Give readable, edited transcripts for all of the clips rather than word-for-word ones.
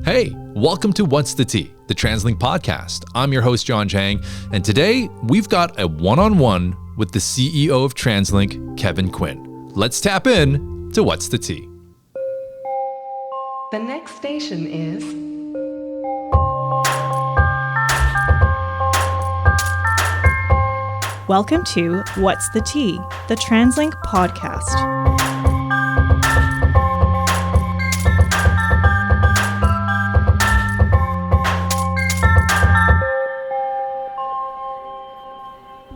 Hey, welcome to What's the Tea, the TransLink podcast. I'm your host, John Chang, and today we've got a one-on-one with the CEO of TransLink, Kevin Quinn. Let's tap in to What's the Tea. The next station is Welcome to What's the Tea, the TransLink podcast.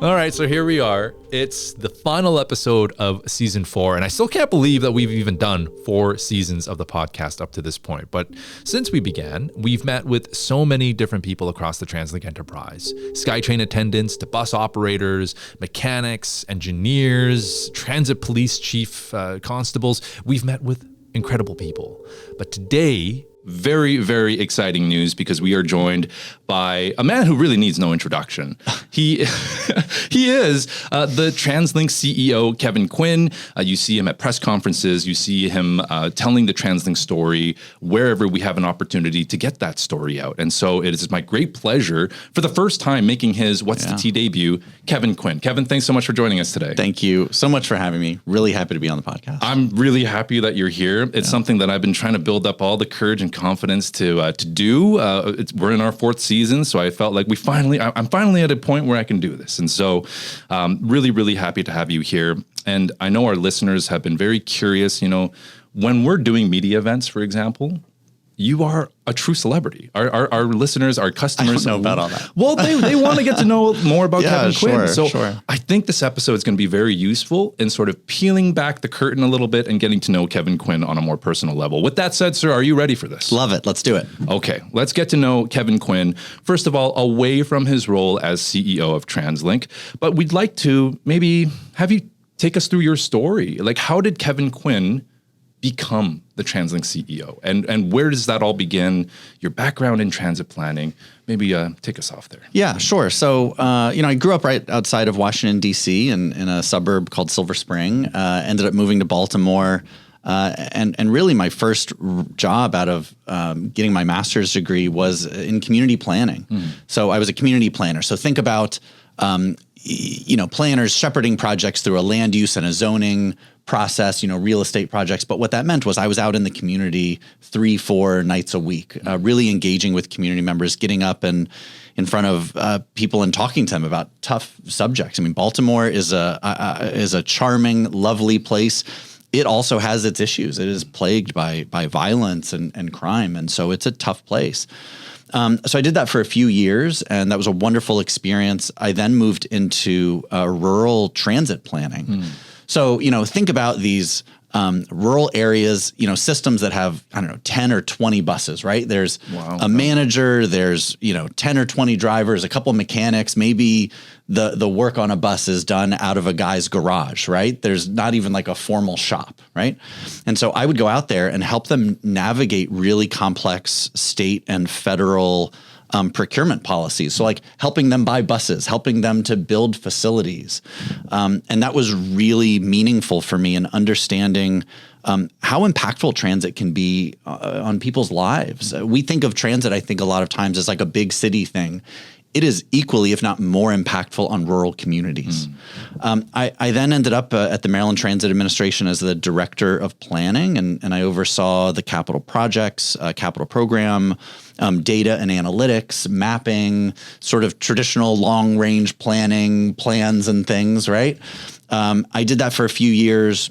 All right, so here we are. It's the final episode of season 4, and I still can't believe that we've even done 4 seasons of the podcast up to this point. But since we began, we've met with so many different people across the TransLink enterprise. SkyTrain attendants to bus operators, mechanics, engineers, transit police chief constables. We've met with incredible people. But today, very, very exciting news because we are joined by a man who really needs no introduction. He is the TransLink CEO, Kevin Quinn. You see him at press conferences. You see him telling the TransLink story wherever we have an opportunity to get that story out. And so it is my great pleasure for the first time making his What's the Tea debut, Kevin Quinn. Kevin, thanks so much for joining us today. Thank you so much for having me. Really happy to be on the podcast. I'm really happy that you're here. It's something that I've been trying to build up all the courage and confidence to do. We're in our 4th season, so I felt like I'm finally at a point where I can do this. And so really, really happy to have you here. And I know our listeners have been very curious, when we're doing media events, for example, you are a true celebrity. Our listeners, our customers. I don't know about all that. Well, they want to get to know more about Kevin Quinn. So sure. I think this episode is going to be very useful in sort of peeling back the curtain a little bit and getting to know Kevin Quinn on a more personal level. With that said, sir, are you ready for this? Love it. Let's do it. Okay, let's get to know Kevin Quinn. First of all, away from his role as CEO of TransLink, but we'd like to maybe have you take us through your story. Like, how did Kevin Quinn become the TransLink CEO? And where does that all begin? Your background in transit planning. Maybe take us off there. Yeah, sure. So, I grew up right outside of Washington, D.C. in a suburb called Silver Spring. Ended up moving to Baltimore. And really my first job out of getting my master's degree was in community planning. So I was a community planner. So think about, planners shepherding projects through a land use and a zoning process, real estate projects. But what that meant was I was out in the community 3-4 nights a week, really engaging with community members, getting up and in front of people and talking to them about tough subjects. I mean, Baltimore is a charming, lovely place. It also has its issues. It is plagued by violence and crime. And so it's a tough place. So I did that for a few years, and that was a wonderful experience. I then moved into rural transit planning. So, think about these rural areas, systems that have, 10 or 20 buses, right? There's a manager, there's, 10 or 20 drivers, a couple of mechanics, maybe the work on a bus is done out of a guy's garage, right? There's not even like a formal shop, right? And so I would go out there and help them navigate really complex state and federal procurement policies. So like helping them buy buses, helping them to build facilities. And that was really meaningful for me in understanding how impactful transit can be on people's lives. We think of transit, I think a lot of times as like a big city thing. It is equally, if not more impactful on rural communities. I then ended up at the Maryland Transit Administration as the director of planning, and I oversaw the capital projects, capital program, data and analytics, mapping, sort of traditional long-range planning plans and things, right? I did that for a few years,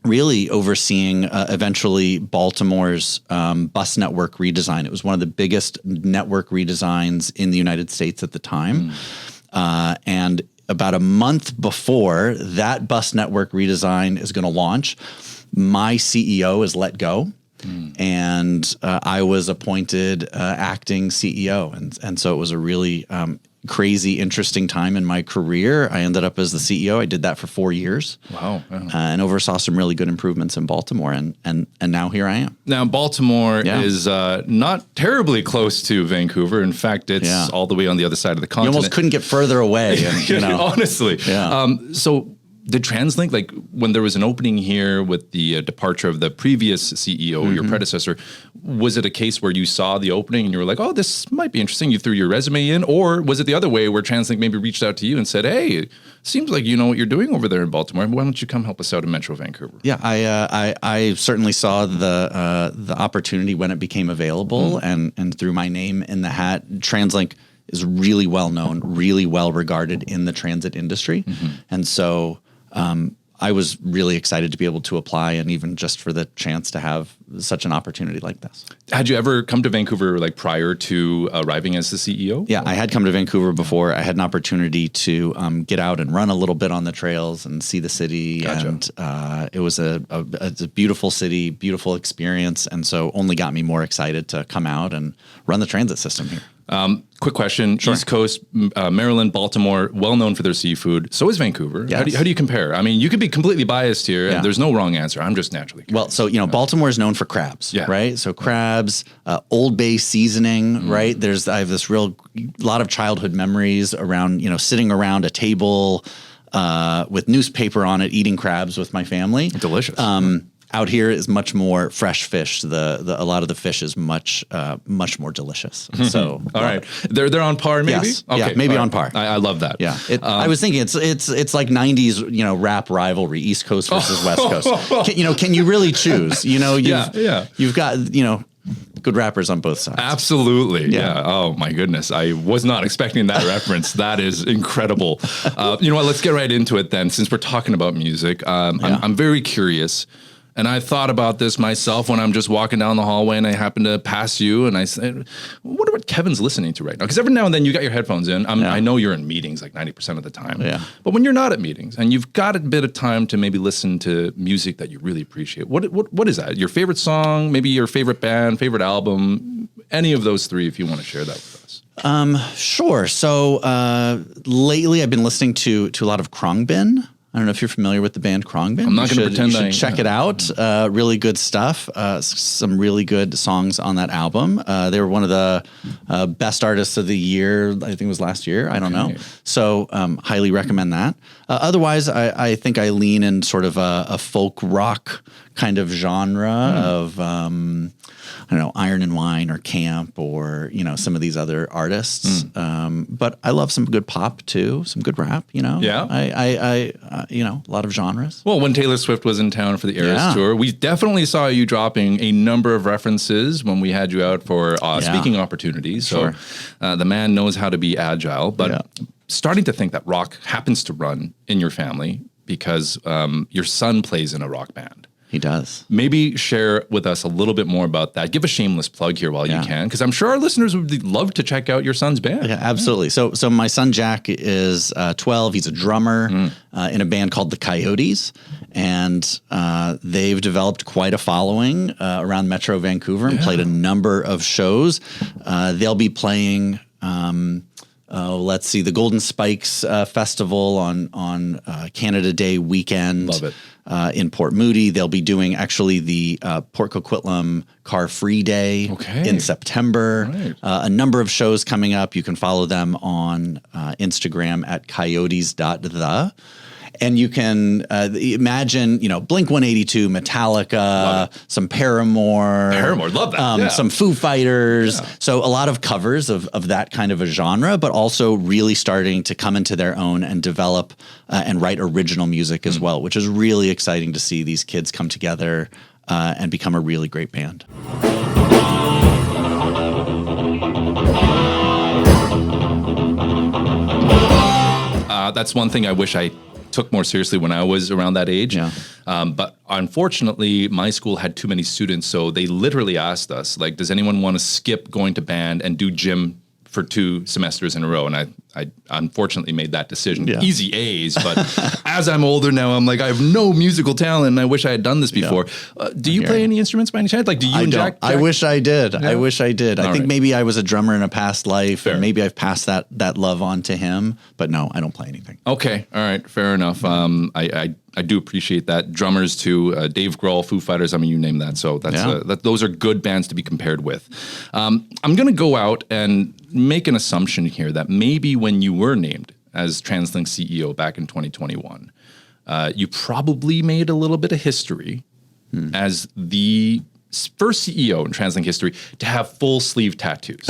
really overseeing eventually Baltimore's bus network redesign. It was one of the biggest network redesigns in the United States at the time. And about a month before that bus network redesign is going to launch, my CEO is let go. And I was appointed acting CEO. And so it was a really crazy, interesting time in my career. I ended up as the CEO. I did that for 4 years. Wow. And oversaw some really good improvements in Baltimore. And now here I am. Now, Baltimore is not terribly close to Vancouver. In fact, it's all the way on the other side of the continent. You almost couldn't get further away. And, Honestly. Yeah. So Did TransLink, like when there was an opening here with the departure of the previous CEO, your predecessor, was it a case where you saw the opening and you were like, oh, this might be interesting, you threw your resume in? Or was it the other way where TransLink maybe reached out to you and said, hey, seems like you know what you're doing over there in Baltimore. Why don't you come help us out in Metro Vancouver? Yeah, I certainly saw the opportunity when it became available and threw my name in the hat. TransLink is really well known, really well regarded in the transit industry. And so I was really excited to be able to apply, and even just for the chance to have such an opportunity like this. Had you ever come to Vancouver like prior to arriving as the CEO? Yeah, I had come to Vancouver before. I had an opportunity to get out and run a little bit on the trails and see the city. Gotcha. And it was a beautiful city, beautiful experience. And so only got me more excited to come out and run the transit system here. Quick question. East Coast, Maryland, Baltimore, well known for their seafood. So is Vancouver. Yes. How do you compare? I mean, you could be completely biased here, and there's no wrong answer. I'm just naturally curious. Well, so, Baltimore is known for crabs, right? So crabs, Old Bay seasoning, right? I have this lot of childhood memories around, sitting around a table with newspaper on it, eating crabs with my family. Delicious. Out here is much more fresh fish. A lot of the fish is much more delicious. So, all right, they're on par, maybe. Yes. Okay, yeah, maybe on par. I love that. Yeah, I was thinking it's like '90s, rap rivalry, East Coast versus West Coast. Can you really choose? You've got good rappers on both sides. Absolutely. Yeah. Oh my goodness. I was not expecting that reference. That is incredible. You know what? Let's get right into it then. Since we're talking about music, I'm very curious. And I thought about this myself when I'm just walking down the hallway and I happen to pass you and I said, what about Kevin's listening to right now? Because every now and then you got your headphones in. I know you're in meetings like 90% of the time. Yeah. But when you're not at meetings and you've got a bit of time to maybe listen to music that you really appreciate, what is that? Your favorite song, maybe your favorite band, favorite album, any of those three if you want to share that with us. Sure. So lately I've been listening to a lot of Khruangbin. I don't know if you're familiar with the band Khruangbin. I'm not going to pretend you should check it out. Really good stuff. Some really good songs on that album. They were one of the best artists of the year. I think it was last year. I don't know. So highly recommend that. Otherwise, I think I lean in sort of a folk rock kind of genre of I don't know, Iron and Wine or Camp or, some of these other artists. But I love some good pop too, some good rap, Yeah. I a lot of genres. Well, when Taylor Swift was in town for the Eras Tour, we definitely saw you dropping a number of references when we had you out for speaking opportunities. So the man knows how to be agile, but starting to think that rock happens to run in your family because your son plays in a rock band. He does. Maybe share with us a little bit more about that. Give a shameless plug here while you can, because I'm sure our listeners would love to check out your son's band. Yeah, absolutely. So my son Jack is 12. He's a drummer in a band called the Coyotes, and they've developed quite a following around Metro Vancouver and played a number of shows. They'll be playing. Let's see, the Golden Spikes Festival on Canada Day weekend. Love it. In Port Moody. They'll be doing actually the Port Coquitlam Car Free Day in September. Right. A number of shows coming up. You can follow them on Instagram at coyotes.the. And you can imagine, Blink-182, Metallica, some Paramore. Love that. Some Foo Fighters. Yeah. So a lot of covers of that kind of a genre, but also really starting to come into their own and develop and write original music as well, which is really exciting to see these kids come together and become a really great band. That's one thing I wish I took more seriously when I was around that age. Yeah. But unfortunately, my school had too many students, so they literally asked us, like, does anyone want to skip going to band and do gym for 2 semesters in a row? And I unfortunately made that decision. Yeah. Easy A's, but as I'm older now, I'm like, I have no musical talent and I wish I had done this before. Do you play any instruments by any chance? Like, do you and Jack? I wish I did. Yeah. I wish I did. I think right. maybe I was a drummer in a past life and maybe I've passed that love on to him, but no, I don't play anything. Okay. All right. Fair enough. I do appreciate that. Drummers too, Dave Grohl, Foo Fighters. I mean, you name that. So that's those are good bands to be compared with. I'm going to go out and make an assumption here that maybe when you were named as TransLink CEO back in 2021, you probably made a little bit of history as the first CEO in TransLink history to have full sleeve tattoos.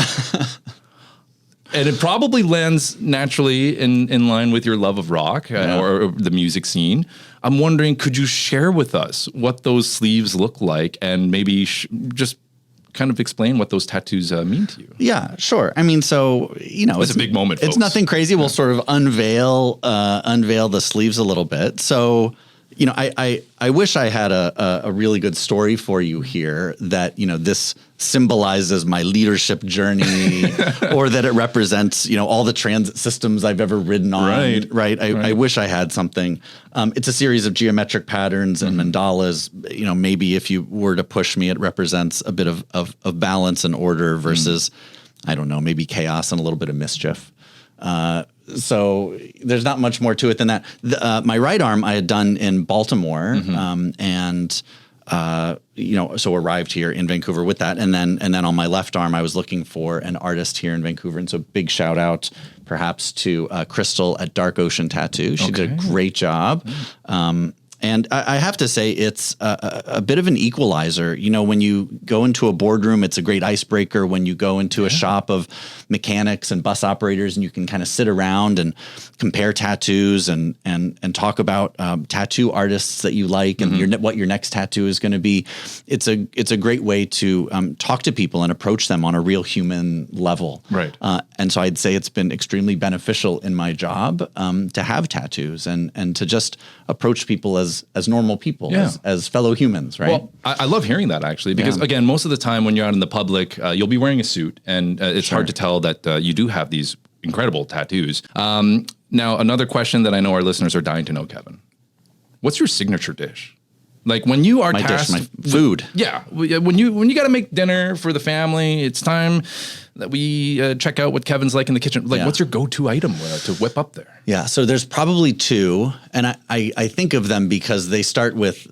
And it probably lands naturally in line with your love of rock or the music scene. I'm wondering, could you share with us what those sleeves look like and maybe just kind of explain what those tattoos mean to you? Yeah, sure. I mean, so, it's a big moment, folks. It's nothing crazy. We'll sort of unveil the sleeves a little bit. So, I wish I had a really good story for you here that, this symbolizes my leadership journey or that it represents, all the transit systems I've ever ridden on. Right. I wish I had something. It's a series of geometric patterns and mandalas. Maybe if you were to push me, it represents a bit of balance and order versus, I don't know, maybe chaos and a little bit of mischief. So there's not much more to it than that. My right arm I had done in Baltimore, so arrived here in Vancouver with that. And then on my left arm, I was looking for an artist here in Vancouver. And so big shout out perhaps to Crystal at Dark Ocean Tattoo. She did a great job. And I have to say, it's a bit of an equalizer. When you go into a boardroom, it's a great icebreaker. When you go into a shop of mechanics and bus operators, and you can kind of sit around and compare tattoos and talk about tattoo artists that you like and what your next tattoo is going to be. It's a great way to talk to people and approach them on a real human level. Right. And so I'd say it's been extremely beneficial in my job to have tattoos and to just approach people as normal people, as fellow humans, right? Well, I love hearing that actually, because again, most of the time when you're out in the public, you'll be wearing a suit and it's hard to tell that you do have these incredible tattoos. Now, another question that I know our listeners are dying to know, Kevin, what's your signature dish? Like when you are tasked, my food. When you got to make dinner for the family, it's time that we check out what Kevin's like in the kitchen. Like, what's your go-to item to whip up there? Yeah, so there's probably two, and I think of them because they start with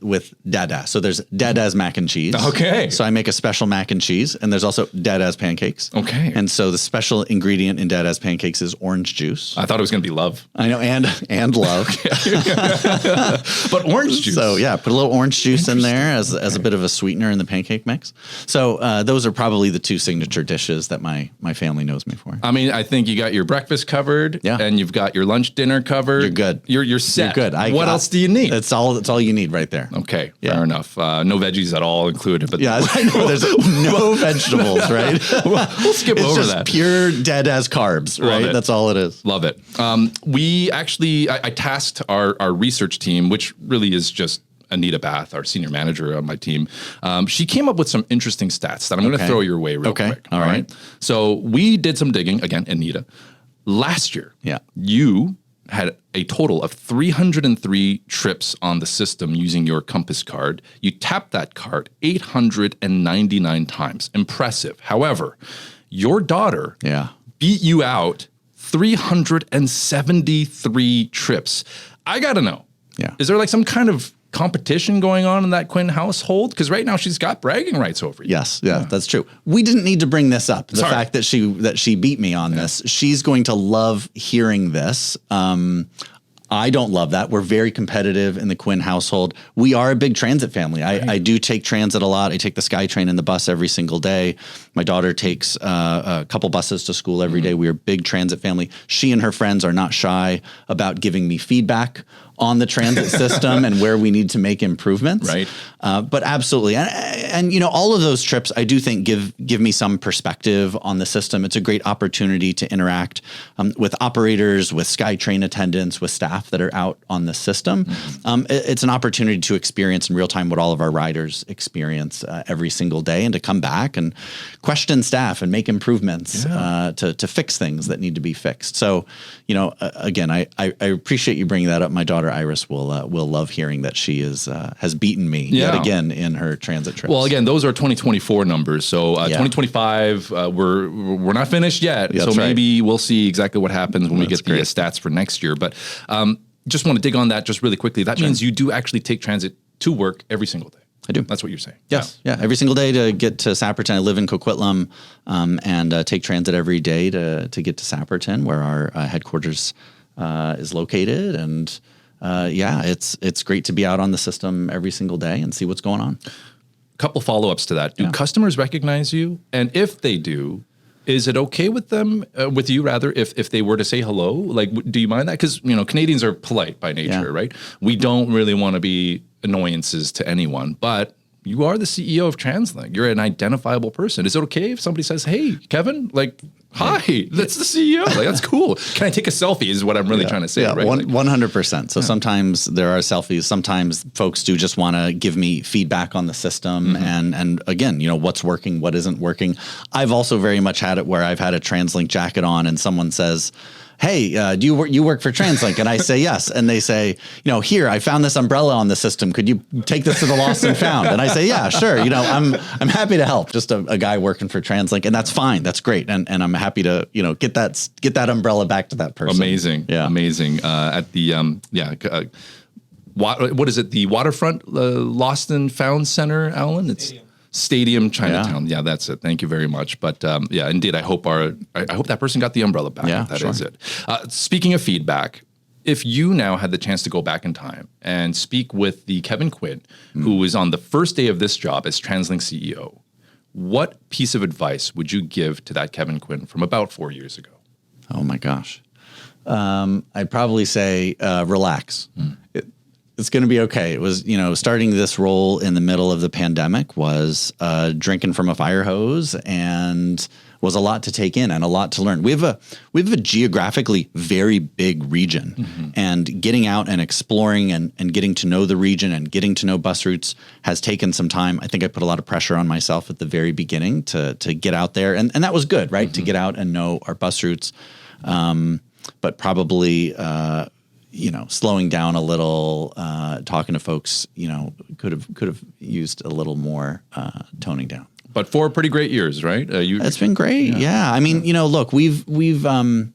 dada. So there's dada's mac and cheese. Okay. So I make a special mac and cheese, and there's also dada's pancakes. Okay. And so the special ingredient in dada's pancakes is orange juice. I thought it was going to be love. I know, and love. But orange juice. So yeah, put a little orange juice in there as a bit of a sweetener in the pancake mix. So those are probably the two signature dishes that my family knows me for. I mean, I think you got your breakfast covered, and you've got your lunch, dinner covered. You're good. You're set. You're good. What else do you need? That's all you need right there. Okay, fair enough. No veggies at all included. But I know there's no vegetables, right? We'll skip over that. It's just pure dead as carbs, right? That's all it is. Love it. We actually, I tasked our research team, which really is just Anita Bath, our senior manager on my team. She came up with some interesting stats that I'm going to throw your way real quick. All right. So we did some digging, again, Anita. Last year, you had a total of 303 trips on the system using your Compass card. You tapped that card 899 times. Impressive. However, your daughter beat you out 373 trips. I got to know. Is there like some kind of competition going on in that Quinn household? Because right now she's got bragging rights over you. Yes, that's true. We didn't need to bring this up. The fact that she beat me on this. She's going to love hearing this. I don't love that. We're very competitive in the Quinn household. We are a big transit family. I do take transit a lot. I take the SkyTrain and the bus every single day. My daughter takes a couple buses to school every day. We are a big transit family. She and her friends are not shy about giving me feedback on the transit system and where we need to make improvements. Right. But absolutely. And all of those trips, I do think give me some perspective on the system. It's a great opportunity to interact with operators, with SkyTrain attendants, with staff that are out on the system. It's an opportunity to experience in real time what all of our riders experience every single day, and to come back and question staff and make improvements to fix things that need to be fixed. So, again, I appreciate you bringing that up. My daughter Iris will love hearing that she has beaten me yet again in her transit trips. Well, again, those are 2024 numbers. So 2025, we're not finished yet. So maybe we'll see exactly what happens when we get the stats for next year. But just want to dig on that just really quickly. That means you do actually take transit to work every single day. I do. That's what you're saying. Yes. Yeah. Every single day to get to Sapperton. I live in Coquitlam and take transit every day to get to Sapperton, where our headquarters is located. And it's great to be out on the system every single day and see what's going on. Couple follow-ups to that. Do customers recognize you? And if they do, is it okay with them, with you rather, if they were to say hello? Like, do you mind that? Because, Canadians are polite by nature, right? We don't really want to be annoyances to anyone, but you are the CEO of TransLink. You're an identifiable person. Is it okay if somebody says, hey, Kevin, like, hi, that's the CEO. Like, that's cool. Can I take a selfie is what I'm really trying to say, right? 100%. So sometimes there are selfies. Sometimes folks do just want to give me feedback on the system. And again, what's working, what isn't working. I've also very much had it where I've had a TransLink jacket on and someone says, hey, do you work for TransLink? And I say yes. And they say, here, I found this umbrella on the system. Could you take this to the lost and found? And I say, yeah, sure. I'm happy to help. Just a guy working for TransLink, and that's fine. That's great. And I'm happy to, get that umbrella back to that person. Amazing. Yeah. Amazing. At the, what is it? The Waterfront Lost and Found Center, Alan? It's Stadium Chinatown. Yeah, that's it. Thank you very much. But indeed, I hope that person got the umbrella back. Yeah, that is it. Speaking of feedback, if you now had the chance to go back in time and speak with the Kevin Quinn, who was on the first day of this job as TransLink CEO, what piece of advice would you give to that Kevin Quinn from about 4 years ago? Oh my gosh. I'd probably say relax. It's going to be okay. It was, starting this role in the middle of the pandemic was drinking from a fire hose and was a lot to take in and a lot to learn. We have a geographically very big region, and getting out and exploring and getting to know the region and getting to know bus routes has taken some time. I think I put a lot of pressure on myself at the very beginning to get out there, and that was good, right? To get out and know our bus routes, but probably slowing down a little, talking to folks, could have used a little more toning down. But 4 pretty great years, right? It's been great. Yeah. I mean, look, we've been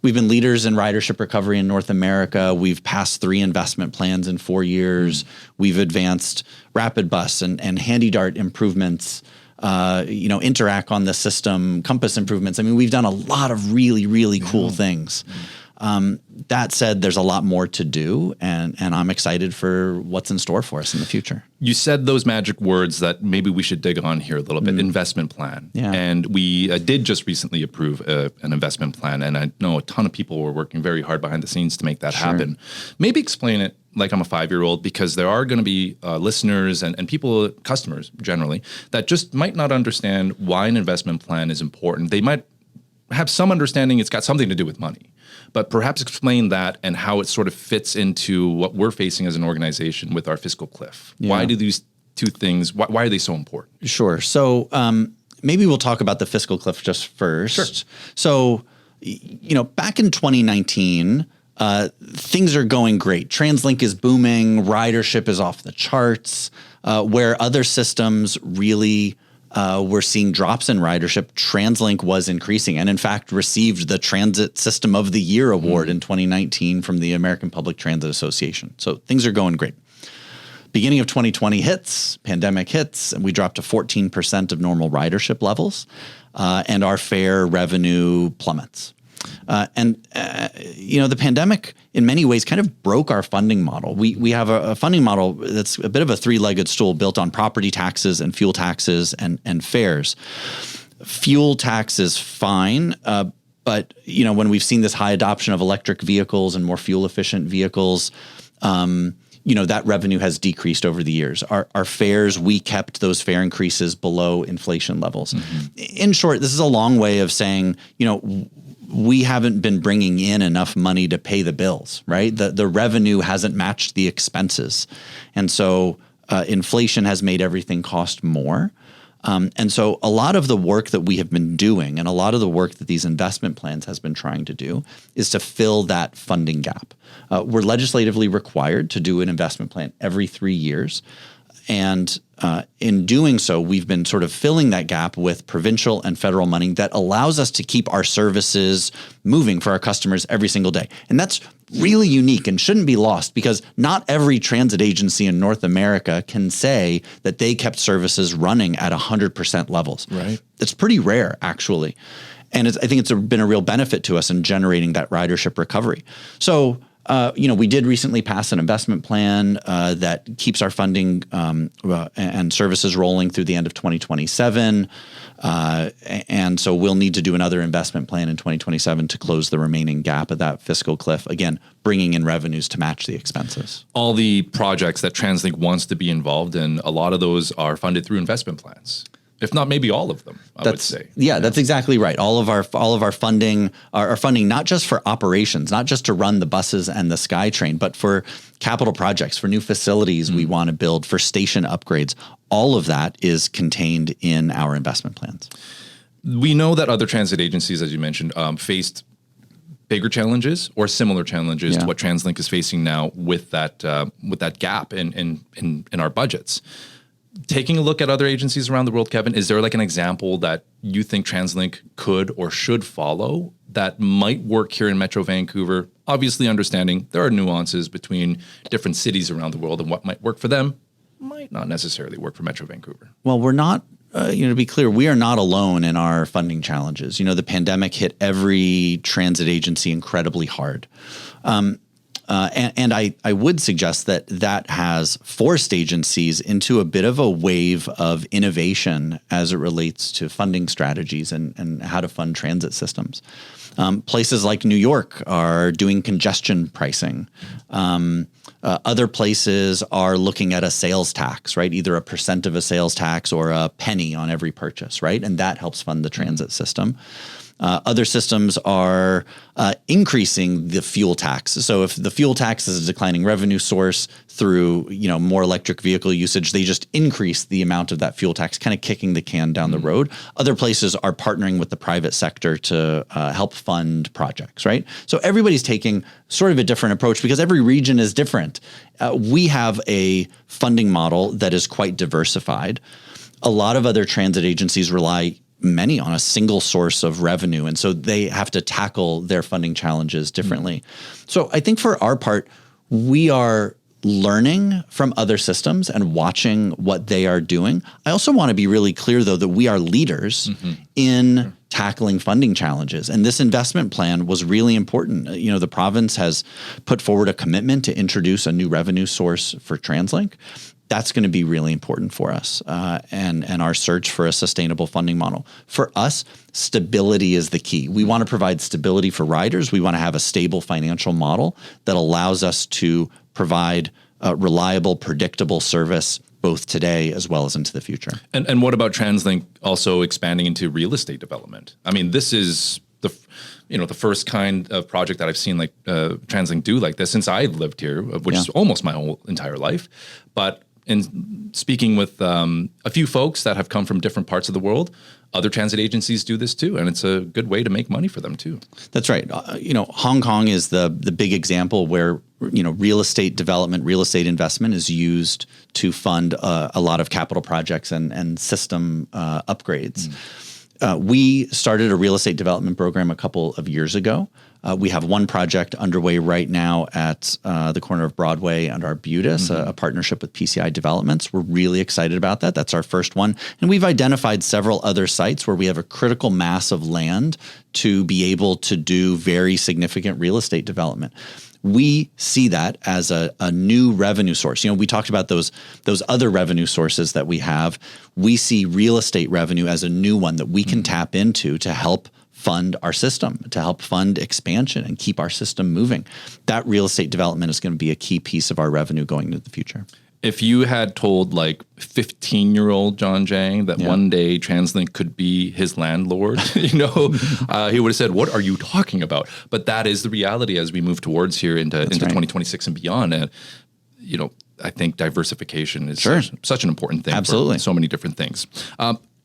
leaders in ridership recovery in North America. We've passed 3 investment plans in 4 years. We've advanced rapid bus and handy dart improvements. Interact on the system, compass improvements. I mean, we've done a lot of really, really cool things. That said, there's a lot more to do, and I'm excited for what's in store for us in the future. You said those magic words that maybe we should dig on here a little bit, investment plan. Yeah. And we did just recently approve an investment plan, and I know a ton of people were working very hard behind the scenes to make that happen. Maybe explain it like I'm a 5-year-old, because there are going to be listeners and people, customers generally, that just might not understand why an investment plan is important. They might have some understanding it's got something to do with money, but perhaps explain that and how it sort of fits into what we're facing as an organization with our fiscal cliff. Yeah. Why do these two things, why are they so important? Sure. So maybe we'll talk about the fiscal cliff just first. Sure. So, back in 2019, things are going great. TransLink is booming. Ridership is off the charts. Where other systems really we're seeing drops in ridership, TransLink was increasing and, in fact, received the Transit System of the Year award in 2019 from the American Public Transit Association. So things are going great. Beginning of 2020 hits, pandemic hits, and we dropped to 14% of normal ridership levels, and our fare revenue plummets. The pandemic in many ways kind of broke our funding model. We have a funding model that's a bit of a 3-legged stool built on property taxes and fuel taxes and fares. Fuel tax is fine, but when we've seen this high adoption of electric vehicles and more fuel efficient vehicles, that revenue has decreased over the years. Our fares, we kept those fare increases below inflation levels. In short, this is a long way of saying, we haven't been bringing in enough money to pay the bills, right? The revenue hasn't matched the expenses. And so inflation has made everything cost more. And so a lot of the work that we have been doing and a lot of the work that these investment plans has been trying to do is to fill that funding gap. We're legislatively required to do an investment plan every 3 years. And in doing so, we've been sort of filling that gap with provincial and federal money that allows us to keep our services moving for our customers every single day. And that's really unique and shouldn't be lost, because not every transit agency in North America can say that they kept services running at 100% levels. Right. It's pretty rare, actually. And I think it's been a real benefit to us in generating that ridership recovery. So We did recently pass an investment plan that keeps our funding and services rolling through the end of 2027. And so we'll need to do another investment plan in 2027 to close the remaining gap of that fiscal cliff. Again, bringing in revenues to match the expenses. All the projects that TransLink wants to be involved in, a lot of those are funded through investment plans. If not, maybe all of them, I would say. Yeah, that's exactly right. All of our funding are funding not just for operations, not just to run the buses and the SkyTrain, but for capital projects, for new facilities we want to build, for station upgrades. All of that is contained in our investment plans. We know that other transit agencies, as you mentioned, faced bigger challenges or similar challenges to what TransLink is facing now with that gap in our budgets. Taking a look at other agencies around the world, Kevin, is there like an example that you think TransLink could or should follow that might work here in Metro Vancouver? Obviously understanding there are nuances between different cities around the world and what might work for them might not necessarily work for Metro Vancouver. Well, we're not, to be clear, we are not alone in our funding challenges. The pandemic hit every transit agency incredibly hard. And I would suggest that has forced agencies into a bit of a wave of innovation as it relates to funding strategies and how to fund transit systems. Places like New York are doing congestion pricing. Other places are looking at a sales tax, right? Either a percent of a sales tax or a penny on every purchase, right? And that helps fund the transit system. Other systems are increasing the fuel tax. So if the fuel tax is a declining revenue source through more electric vehicle usage, they just increase the amount of that fuel tax, kind of kicking the can down the road. Other places are partnering with the private sector to help fund projects, right? So everybody's taking sort of a different approach because every region is different. We have a funding model that is quite diversified. A lot of other transit agencies rely many on a single source of revenue. And so they have to tackle their funding challenges differently. So I think for our part, we are learning from other systems and watching what they are doing. I also want to be really clear, though, that we are leaders in tackling funding challenges. And this investment plan was really important. The province has put forward a commitment to introduce a new revenue source for TransLink. That's going to be really important for us and our search for a sustainable funding model. For us, stability is the key. We want to provide stability for riders. We want to have a stable financial model that allows us to provide reliable, predictable service both today as well as into the future. And what about TransLink also expanding into real estate development? I mean, this is the first kind of project that I've seen like TransLink do like this since I lived here, which is almost my whole entire life. But in speaking with a few folks that have come from different parts of the world, other transit agencies do this too, and it's a good way to make money for them too. That's right. Hong Kong is the big example where real estate development, real estate investment is used to fund a lot of capital projects and system upgrades. We started a real estate development program a couple of years ago. We have one project underway right now at the corner of Broadway and Arbutus, a partnership with PCI Developments. We're really excited about that. That's our first one. And we've identified several other sites where we have a critical mass of land to be able to do very significant real estate development. We see that as a new revenue source. We talked about those other revenue sources that we have. We see real estate revenue as a new one that we can tap into to help fund our system, to help fund expansion and keep our system moving. That real estate development is going to be a key piece of our revenue going into the future. If you had told like 15-year-old John Jang that one day TransLink could be his landlord, he would have said, "What are you talking about?" But that is the reality as we move towards here into 2026 and beyond. And I think diversification is such an important thing. Absolutely. For so many different things.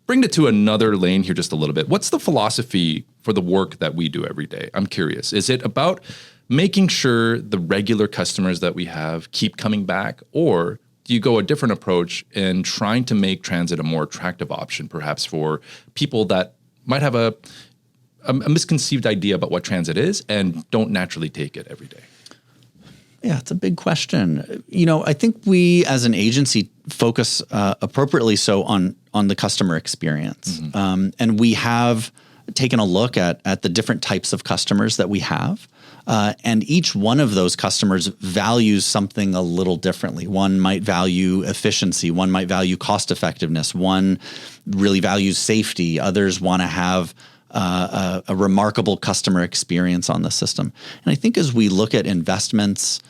Bring it to another lane here just a little bit. What's the philosophy for the work that we do every day? I'm curious. Is it about making sure the regular customers that we have keep coming back, or do you go a different approach in trying to make transit a more attractive option, perhaps for people that might have a misconceived idea about what transit is and don't naturally take it every day? Yeah, it's a big question. I think we as an agency focus appropriately so on the customer experience. And we have taken a look at the different types of customers that we have. And each one of those customers values something a little differently. One might value efficiency. One might value cost effectiveness. One really values safety. Others want to have a remarkable customer experience on the system. And I think as we look at investments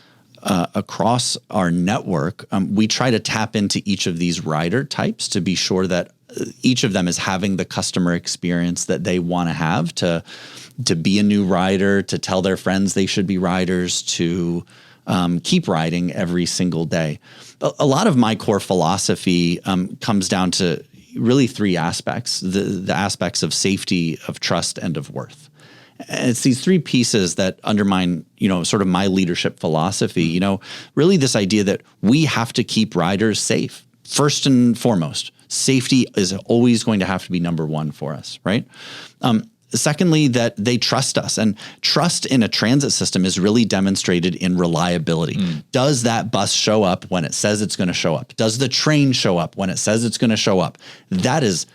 across our network, we try to tap into each of these rider types to be sure that each of them is having the customer experience that they want to have to be a new rider, to tell their friends they should be riders, to keep riding every single day. A lot of my core philosophy comes down to really three aspects, the aspects of safety, of trust, and of worth. And it's these three pieces that undermine, sort of my leadership philosophy, really this idea that we have to keep riders safe. First and foremost, safety is always going to have to be number one for us, right? Secondly, that they trust us, and trust in a transit system is really demonstrated in reliability. Does that bus show up when it says it's going to show up? Does the train show up when it says it's going to show up? That is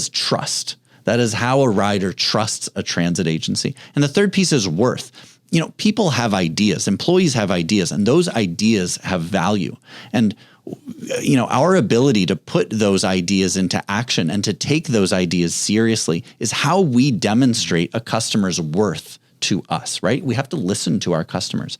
trust. That is how a rider trusts a transit agency. And the third piece is worth. People have ideas, employees have ideas, and those ideas have value. And our ability to put those ideas into action and to take those ideas seriously is how we demonstrate a customer's worth to us, right? We have to listen to our customers.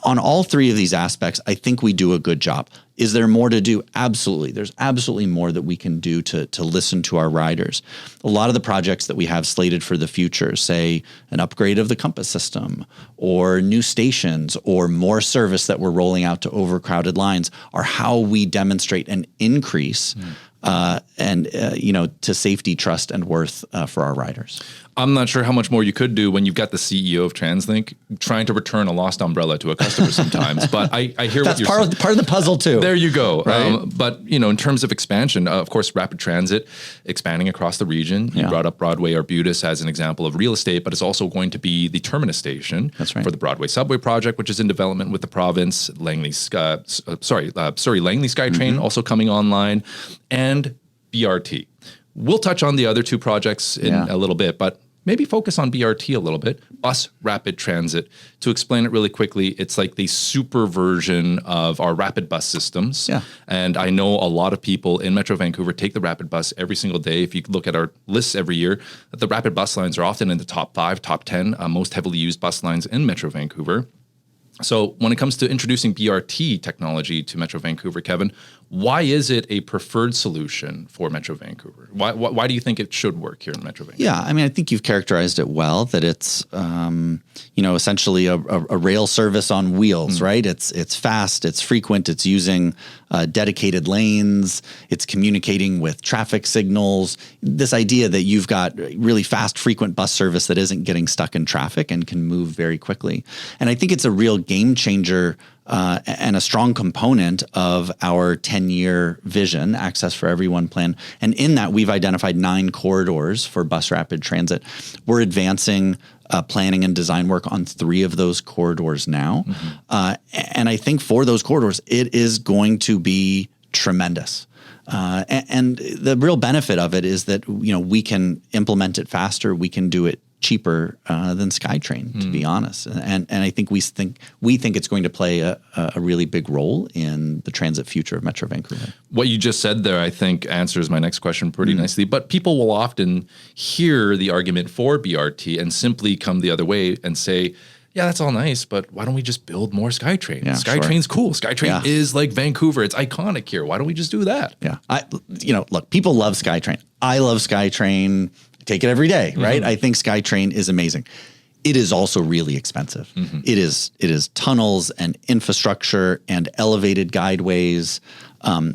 On all three of these aspects, I think we do a good job. Is there more to do? Absolutely. There's absolutely more that we can do to listen to our riders. A lot of the projects that we have slated for the future, say an upgrade of the compass system or new stations or more service that we're rolling out to overcrowded lines, are how we demonstrate an increase to safety, trust, and worth for our riders. I'm not sure how much more you could do when you've got the CEO of TransLink trying to return a lost umbrella to a customer sometimes. But I hear that's what you're saying. That's part of the puzzle too. There you go. Right? But in terms of expansion, of course, rapid transit expanding across the region. You brought up Broadway Arbutus as an example of real estate, but it's also going to be the terminus station for the Broadway subway project, which is in development with the province. Langley SkyTrain also coming online, and BRT. We'll touch on the other two projects in a little bit, but maybe focus on BRT a little bit, bus rapid transit. To explain it really quickly, it's like the super version of our rapid bus systems. Yeah. And I know a lot of people in Metro Vancouver take the rapid bus every single day. If you look at our lists every year, the rapid bus lines are often in the top 5, top 10 most heavily used bus lines in Metro Vancouver. So when it comes to introducing BRT technology to Metro Vancouver, Kevin, why is it a preferred solution for Metro Vancouver? Why do you think it should work here in Metro Vancouver? Yeah, I think you've characterized it well, that it's essentially a rail service on wheels, right? It's fast, it's frequent, it's using dedicated lanes, it's communicating with traffic signals. This idea that you've got really fast, frequent bus service that isn't getting stuck in traffic and can move very quickly. And I think it's a real game changer and a strong component of our 10-year vision, Access for Everyone plan. And in that, we've identified 9 corridors for bus rapid transit. We're advancing planning and design work on 3 of those corridors now. And I think for those corridors, it is going to be tremendous. And the real benefit of it is that, we can implement it faster. We can do it cheaper than SkyTrain, to be honest. And I think we think it's going to play a really big role in the transit future of Metro Vancouver. What you just said there, I think, answers my next question pretty nicely. But people will often hear the argument for BRT and simply come the other way and say, yeah, that's all nice, but why don't we just build more SkyTrain? Yeah, SkyTrain's cool. SkyTrain is like Vancouver. It's iconic here. Why don't we just do that? Yeah. Look, people love SkyTrain. I love SkyTrain. Take it every day, right? I think SkyTrain is amazing. It is also really expensive. It is tunnels and infrastructure and elevated guideways,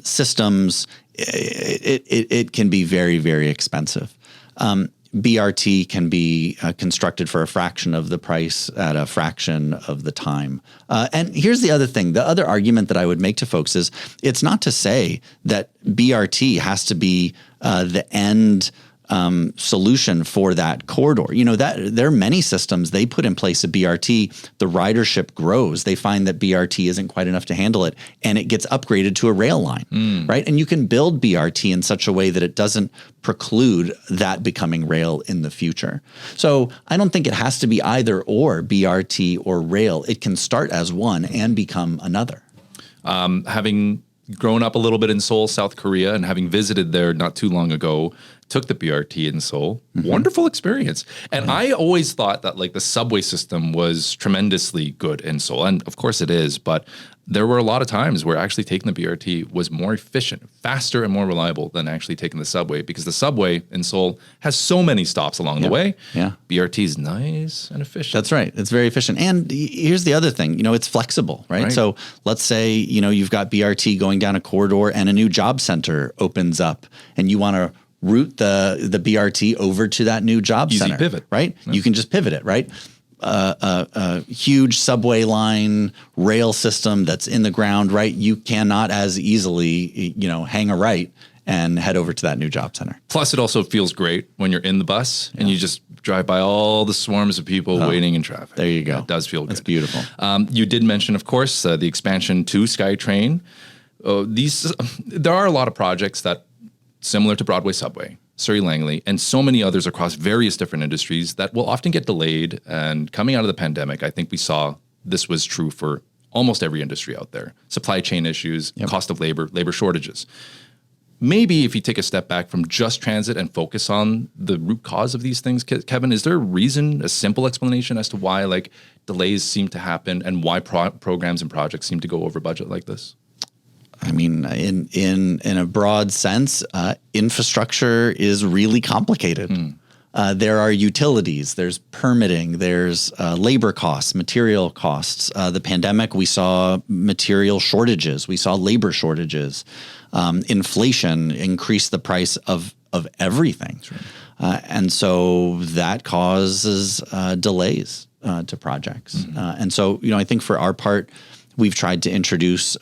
systems. It can be very, very expensive. BRT can be constructed for a fraction of the price at a fraction of the time. And here's the other thing. The other argument that I would make to folks is it's not to say that BRT has to be the end solution for that corridor. That there are many systems they put in place at BRT. The ridership grows. They find that BRT isn't quite enough to handle it, and it gets upgraded to a rail line, right? And you can build BRT in such a way that it doesn't preclude that becoming rail in the future. So I don't think it has to be either or, BRT or rail. It can start as one and become another. Having grown up a little bit in Seoul, South Korea, and having visited there not too long ago, took the BRT in Seoul. Wonderful experience. And I always thought that like the subway system was tremendously good in Seoul. And of course it is, but there were a lot of times where actually taking the BRT was more efficient, faster and more reliable than actually taking the subway, because the subway in Seoul has so many stops along the way. Yeah. BRT is nice and efficient. That's right. It's very efficient. And here's the other thing, it's flexible, right? So let's say, you've got BRT going down a corridor and a new job center opens up and you want to route the BRT over to that new job center. Easy pivot. Right? Yeah. You can just pivot it, right? A huge subway line rail system that's in the ground, right? You cannot as easily, hang a right and head over to that new job center. Plus, it also feels great when you're in the bus and you just drive by all the swarms of people waiting in traffic. There you go. It does feel good. That's beautiful. You did mention, of course, the expansion to SkyTrain. There are a lot of projects that similar to Broadway Subway, Surrey Langley, and so many others across various different industries that will often get delayed. And coming out of the pandemic, I think we saw this was true for almost every industry out there. Supply chain issues, cost of labor, labor shortages. Maybe if you take a step back from just transit and focus on the root cause of these things, Kevin, is there a reason, a simple explanation as to why like delays seem to happen and why programs and projects seem to go over budget like this? I mean, in a broad sense, infrastructure is really complicated. There are utilities, there's permitting, there's labor costs, material costs. The pandemic, we saw material shortages, we saw labor shortages. Inflation increased the price of everything. And so that causes delays to projects. And so, I think for our part, we've tried to introduce,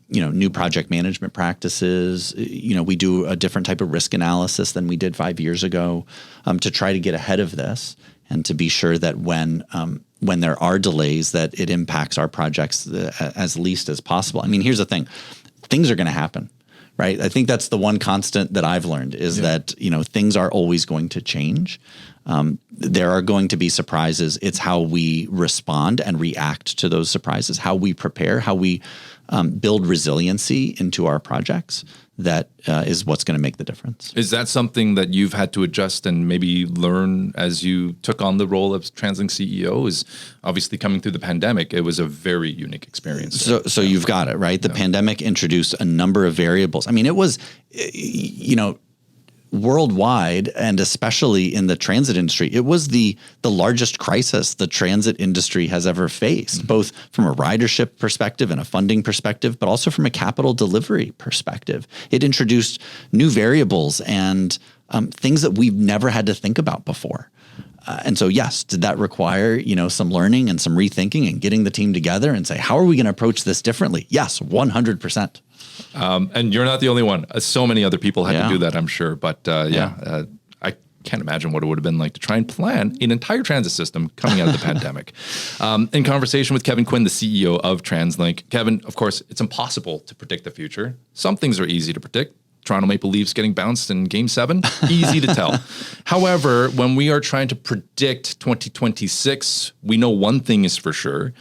new project management practices. We do a different type of risk analysis than we did 5 years ago to try to get ahead of this and to be sure that when there are delays, that it impacts our projects as least as possible. I mean, here's the thing. Things are going to happen, right? I think that's the one constant that I've learned is that, things are always going to change. There are going to be surprises. It's how we respond and react to those surprises, how we prepare, how we build resiliency into our projects. That is what's going to make the difference. Is that something that you've had to adjust and maybe learn as you took on the role of TransLink CEO? Is obviously coming through the pandemic, it was a very unique experience. So you've got it, right? The pandemic introduced a number of variables. I mean, it was, worldwide, and especially in the transit industry, it was the largest crisis the transit industry has ever faced, both from a ridership perspective and a funding perspective, but also from a capital delivery perspective. It introduced new variables and things that we've never had to think about before. And so, yes, did that require, some learning and some rethinking and getting the team together and say, how are we going to approach this differently? Yes, 100%. And you're not the only one. So many other people had to do that, I'm sure. But I can't imagine what it would have been like to try and plan an entire transit system coming out of the pandemic. In conversation with Kevin Quinn, the CEO of TransLink. Kevin, of course, it's impossible to predict the future. Some things are easy to predict. Toronto Maple Leafs getting bounced in Game 7, easy to tell. However, when we are trying to predict 2026, we know one thing is for sure.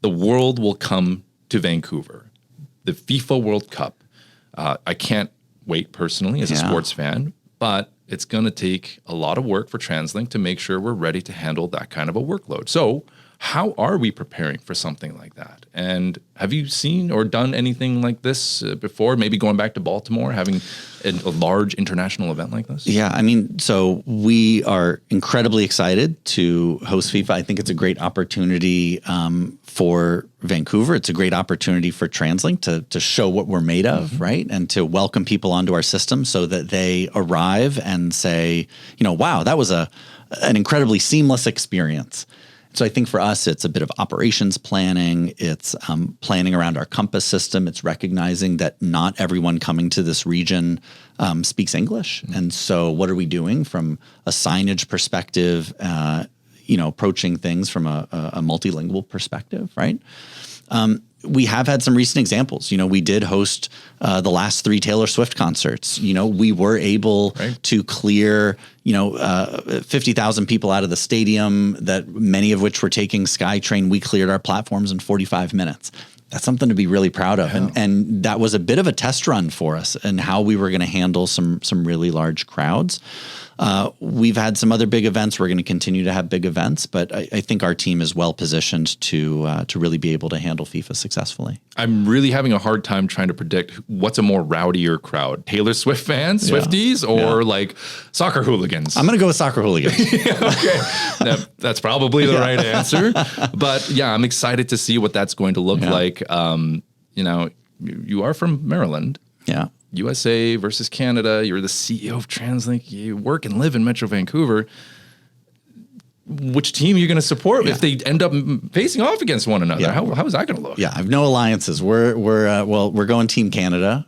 The world will come to Vancouver. The FIFA World Cup. I can't wait personally as a sports fan, but it's going to take a lot of work for TransLink to make sure we're ready to handle that kind of a workload. So how are we preparing for something like that? And have you seen or done anything like this before? Maybe going back to Baltimore, having a large international event like this? Yeah, I mean, so we are incredibly excited to host FIFA. I think it's a great opportunity for Vancouver. It's a great opportunity for TransLink to show what we're made of, right? And to welcome people onto our system so that they arrive and say, wow, that was an incredibly seamless experience. So I think for us, it's a bit of operations planning. It's planning around our compass system. It's recognizing that not everyone coming to this region speaks English. Mm-hmm. And so what are we doing from a signage perspective, approaching things from a multilingual perspective, right? We have had some recent examples. We did host the last 3 Taylor Swift concerts. We were able to clear, 50,000 people out of the stadium, that many of which were taking SkyTrain. We cleared our platforms in 45 minutes. That's something to be really proud of. Yeah. And that was a bit of a test run for us and how we were going to handle some really large crowds. We've had some other big events. We're going to continue to have big events, but I think our team is well positioned to really be able to handle FIFA successfully. I'm really having a hard time trying to predict what's a more rowdier crowd: Taylor Swift fans, Swifties, or like soccer hooligans. I'm going to go with soccer hooligans. Okay, that's probably the right answer. But yeah, I'm excited to see what that's going to look like. You are from Maryland. Yeah. USA versus Canada. You're the CEO of TransLink. You work and live in Metro Vancouver. Which team are you going to support if they end up facing off against one another? How is that going to look? Yeah, I have no alliances. We're going Team Canada,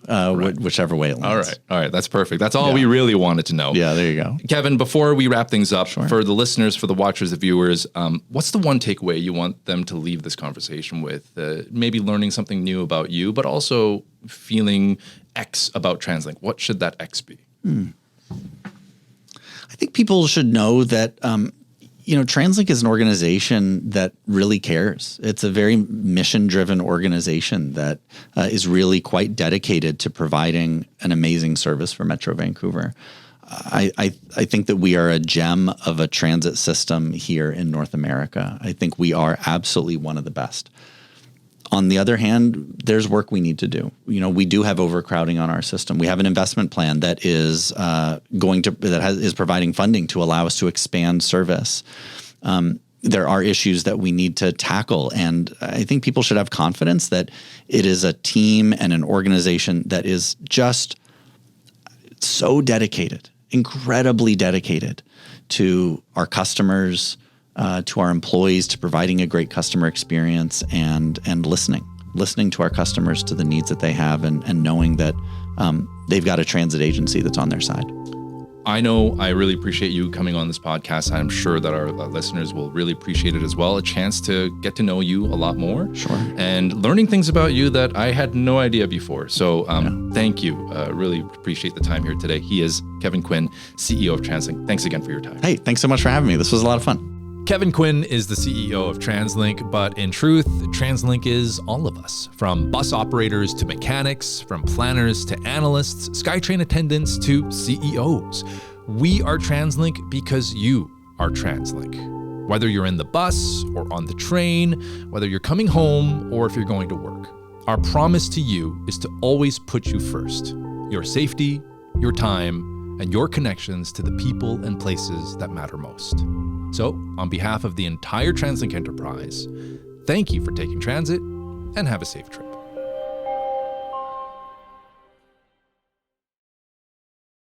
whichever way it lands. All right, that's perfect. That's all we really wanted to know. Yeah, there you go. Kevin, before we wrap things up, for the listeners, for the watchers, the viewers, what's the one takeaway you want them to leave this conversation with? Maybe learning something new about you, but also feeling X about TransLink. What should that X be? I think people should know that TransLink is an organization that really cares. It's a very mission-driven organization that is really quite dedicated to providing an amazing service for Metro Vancouver. I think that we are a gem of a transit system here in North America. I think we are absolutely one of the best. On the other hand, there's work we need to do. We do have overcrowding on our system. We have an investment plan that is is providing funding to allow us to expand service. There are issues that we need to tackle, and I think people should have confidence that it is a team and an organization that is just so dedicated, incredibly dedicated to our customers, to our employees, to providing a great customer experience, and listening to our customers, to the needs that they have, and knowing that they've got a transit agency that's on their side. I know I really appreciate you coming on this podcast. I'm sure that our listeners will really appreciate it as well. A chance to get to know you a lot more. Sure. And learning things about you that I had no idea before. So thank you. Really appreciate the time here today. He is Kevin Quinn, CEO of TransLink. Thanks again for your time. Hey, thanks so much for having me. This was a lot of fun. Kevin Quinn is the CEO of TransLink, but in truth, TransLink is all of us. From bus operators to mechanics, from planners to analysts, SkyTrain attendants to CEOs. We are TransLink because you are TransLink. Whether you're in the bus or on the train, whether you're coming home or if you're going to work, our promise to you is to always put you first. Your safety, your time, and your connections to the people and places that matter most. So, on behalf of the entire TransLink enterprise, thank you for taking transit and have a safe trip.